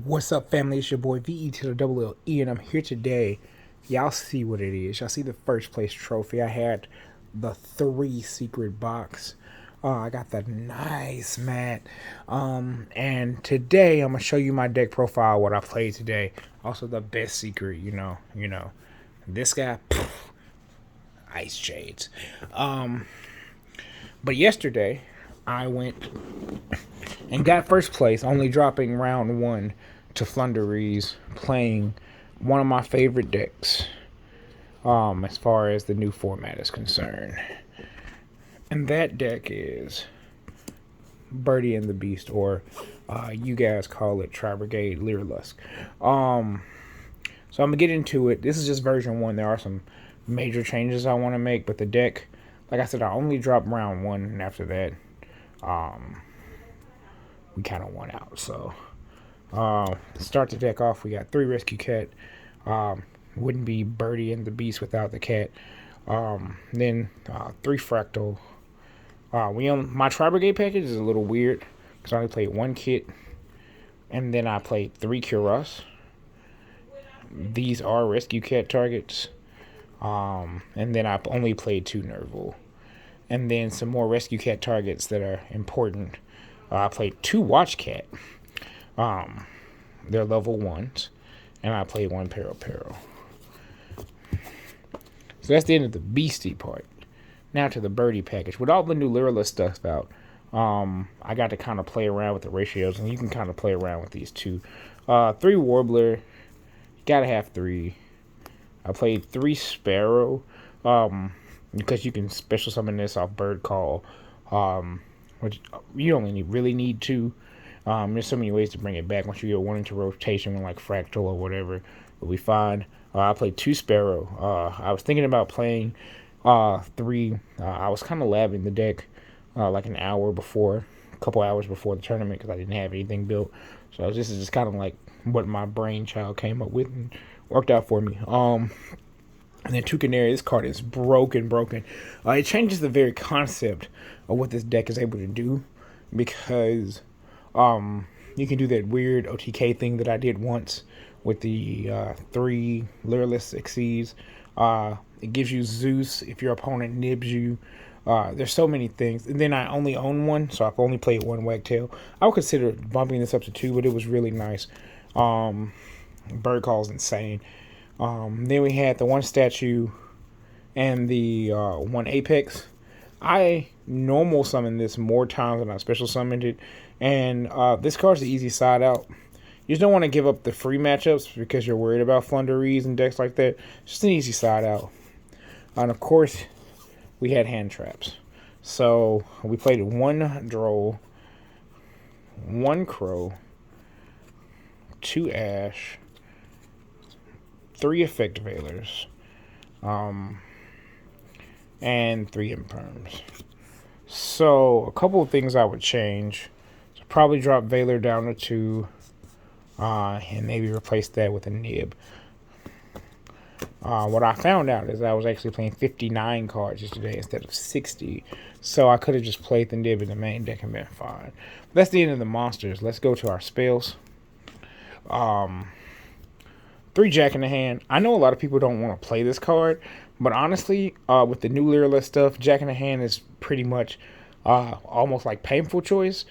What's up, family? It's your boy VE to the double L E, and I'm here today. Y'all see what it is. Y'all see the first place trophy. I had the 3 secret box. I got that nice mat. And today I'm gonna show you my deck profile, what I played today. Also the best secret, This guy, ice shades. But yesterday I went and got first place, only dropping round one to Flunderies, playing one of my favorite decks, as far as the new format is concerned. And that deck is Birdie and the Beast, or you guys call it Tri Brigade Leerlusk. So I'm gonna get into it. This is just version one. There are some major changes I want to make, but the deck, like I said, I only dropped round one, and after that, we kind of won out. So start the deck off. We got 3 Rescue Cat. Wouldn't be Birdie and the Beast without the cat. Then 3 Fractal. My Tri Brigade package is a little weird because I only played 1 kit, and then I played 3 Cuirass. These are Rescue Cat targets. And then I only played 2 Nerval. And then some more Rescue Cat targets that are important. I played 2 Watch Cat. They're level 1s. And I played 1 Peril. So that's the end of the beastie part. Now to the Birdie package. With all the new Lyrilla stuff out, I got to kind of play around with the ratios. And you can kind of play around with these too. 3 Warbler. Gotta have 3. I played 3 Sparrow. Because you can special summon this off Bird Call. Which you only really need 2. There's so many ways to bring it back. Once you get 1 into rotation, with like Fractal or whatever, it'll be fine. I played 2 Sparrow. I was thinking about playing 3. I was kind of labbing the deck like an hour before, a couple hours before the tournament, because I didn't have anything built. So this is just kind of like what my brainchild came up with and worked out for me. And then 2 Canary. This card is broken. It changes the very concept of what this deck is able to do, because you can do that weird OTK thing that I did once with the 3 Lyrilless Exceeds. It gives you Zeus if your opponent nibs you. There's so many things. And then I only own 1, so I've only played 1 Wagtail. I would consider bumping this up to 2, but it was really nice. Bird Call's insane. Then we had the 1 Statue and the 1 Apex. I normal summoned this more times than I special summoned it. And this card's the easy side out. You just don't want to give up the free matchups because you're worried about Flunderies and decks like that. It's just an easy side out. And of course, we had hand traps. So we played 1 Droll, 1 Crow, 2 Ash, 3 Effect Veilers, and 3 Imperms. So a couple of things I would change. So probably drop Veiler down to 2, and maybe replace that with a Nib. What I found out is I was actually playing 59 cards yesterday instead of 60. So I could have just played the Nib in the main deck and been fine. But that's the end of the monsters. Let's go to our spells. 3 Jack in the Hand. I know a lot of people don't want to play this card, but honestly, with the new Lyrilla stuff, Jack in the Hand is pretty much almost like painful choice,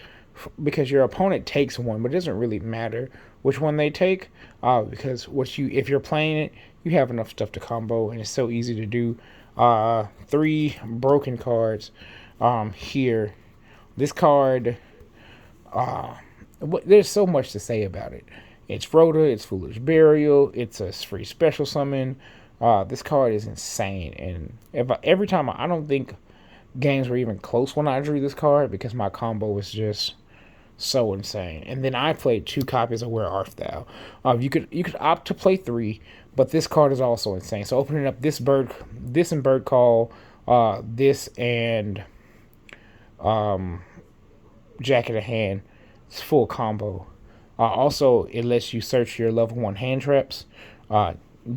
because your opponent takes 1, but it doesn't really matter which one they take, because if you're playing it, you have enough stuff to combo, and it's so easy to do. 3 broken cards here. This card, there's so much to say about it. It's Rhoda, it's Foolish Burial, it's a free special summon. This card is insane, and every time I don't think games were even close when I drew this card, because my combo was just so insane. And then I played 2 copies of Where Art Thou. You could opt to play 3, but this card is also insane. So opening up this and Bird Call, this and Jack in the Hand, it's full combo. Also, it lets you search your level 1 hand traps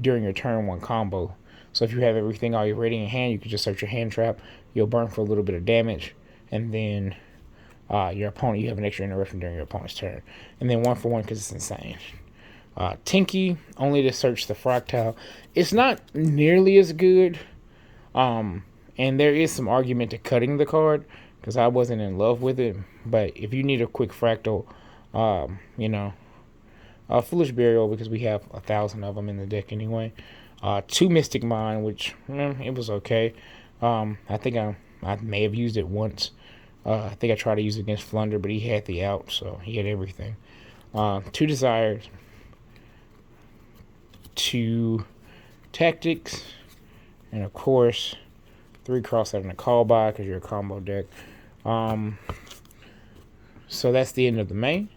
during your turn 1 combo. So if you have everything already in hand, you can just search your hand trap. You'll burn for a little bit of damage, and then your opponent, you have an extra interruption during your opponent's turn. And then 1-for-1 because it's insane. Tinky, only to search the fractile. It's not nearly as good. And there is some argument to cutting the card because I wasn't in love with it. But if you need a quick fractal, Foolish Burial because we have 1,000 of them in the deck anyway. 2 Mystic Mind, which it was okay. I think I may have used it once. I think I tried to use it against Flunder, but he had the out, so he had everything. 2 Desires, 2 Tactics, and of course 3 Cross out in a call by because you're a combo deck. So that's the end of the main.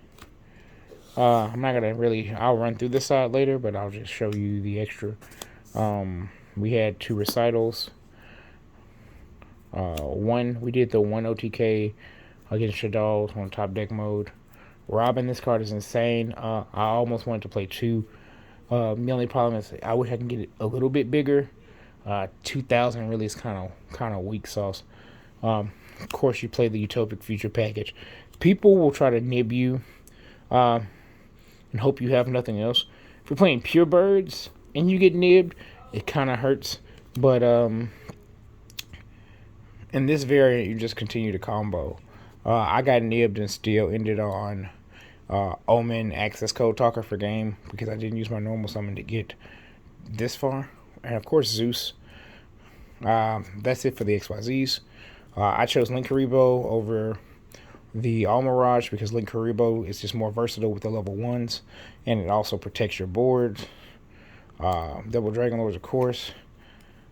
I'm not gonna really. I'll run through this side later, but I'll just show you the extra. We had 2 recitals. We did the 1 OTK against Shadows on top deck mode. Robin, this card is insane. I almost wanted to play 2. The only problem is I wish I can get it a little bit bigger. 2,000 really is kind of weak sauce. Of course, you play the Utopic Future package. People will try to nib you and hope you have nothing else. If you're playing Pure Birds and you get nibbed, it kind of hurts. But in this variant, you just continue to combo. I got nibbed and still ended on Omen access code talker for game because I didn't use my normal summon to get this far. And of course, Zeus. That's it for the XYZs. I chose Link Haribo over the Almirage because Link Haribo is just more versatile with the level 1s, and it also protects your board. Double Dragon Lords, of course.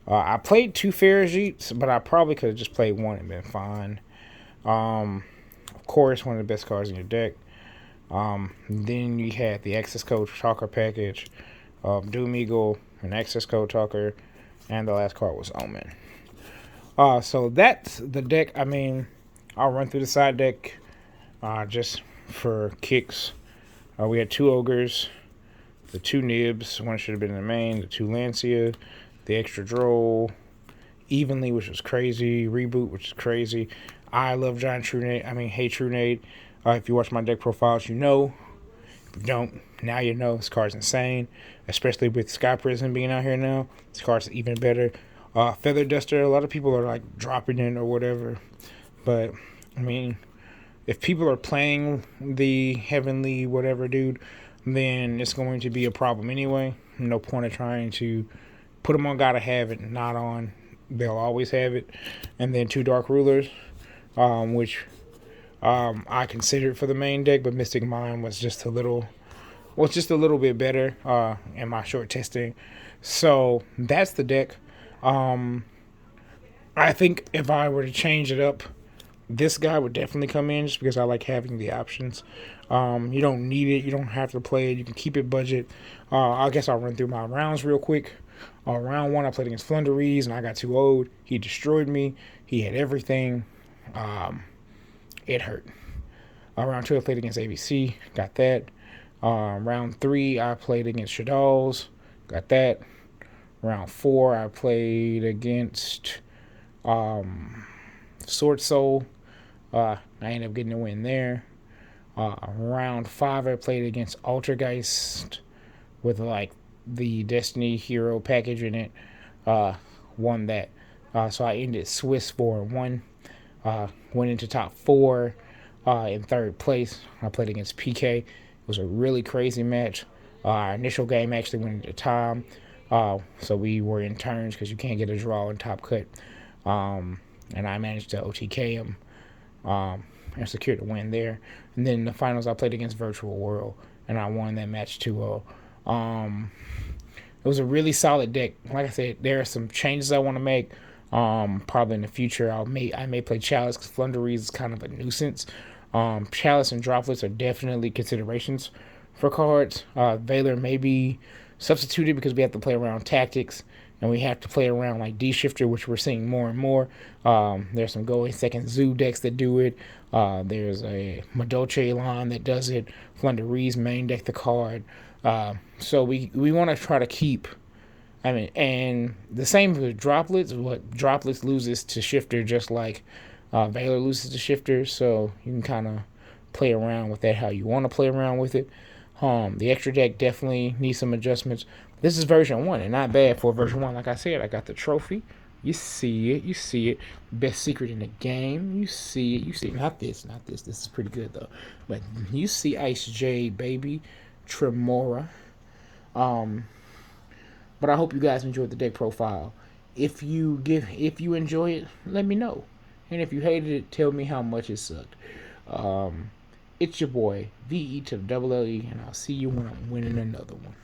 I played 2 Pharaohs, but I probably could have just played 1 and been fine. Of course, one of the best cards in your deck. Then you had the Access Code Talker package, Doom Eagle, an Access Code Talker, and the last card was Omen. So that's the deck. I mean, I'll run through the side deck just for kicks. We had 2 Ogres, the 2 Nibs, one should have been in the main, the 2 Lancia, the extra Droll, Evenly, which was crazy, Reboot, which is crazy. I love Giant Trunade. Hey Trunade. If you watch my deck profiles, you know. If you don't, now you know. This card's insane, especially with Sky Prison being out here now. This card's even better. Feather Duster, a lot of people are like dropping in or whatever. But, if people are playing the Heavenly whatever dude, then it's going to be a problem anyway. No point of trying to put them on Gotta Have It, not on. They'll always have it. And then 2 Dark Rulers, which I considered for the main deck, but Mystic Mind was just a little bit better in my short testing. So that's the deck. I think if I were to change it up, this guy would definitely come in just because I like having the options. You don't need it. You don't have to play it. You can keep it budget. I guess I'll run through my rounds real quick. Round 1, I played against Flunderees, and I got too old. He destroyed me. He had everything. It hurt. Round 2, I played against ABC. Got that. Round 3, I played against Shadows. Got that. Round 4, I played against Sword Soul. I ended up getting a win there. Round 5, I played against Altergeist with like the Destiny Hero package in it. Won that. So I ended Swiss 4-1. Went into top 4 in 3rd place. I played against PK. It was a really crazy match. Our initial game actually went into time. So we were in turns because you can't get a draw in top cut. And I managed to OTK him and secured the win there. And then in the finals, I played against Virtual World, and I won that match 2-0. It was a really solid deck. Like I said, there are some changes I want to make. Probably in the future, I may play Chalice because Flunderees is kind of a nuisance. Chalice and Droplets are definitely considerations for cards. Valor may be substituted because we have to play around tactics, and we have to play around like D-Shifter, which we're seeing more and more. There's some Go 8 second Zoo decks that do it. There's a Madolche line that does it. Flunderees main deck the card. So we want to try to keep, and the same with Droplets. What Droplets loses to Shifter just like Valor loses the shifter, so you can kind of play around with that how you want to play around with it. The extra deck definitely needs some adjustments. This is version 1, and not bad for version 1. Like I said, I got the trophy. You see it. You see it. Best secret in the game. You see it. You see it. Not this. Not this. This is pretty good, though. But you see Ice J, baby. Tremora. But I hope you guys enjoyed the deck profile. If you enjoy it, let me know. And if you hated it, tell me how much it sucked. It's your boy, VE to the double LE, and I'll see you when I'm winning another one.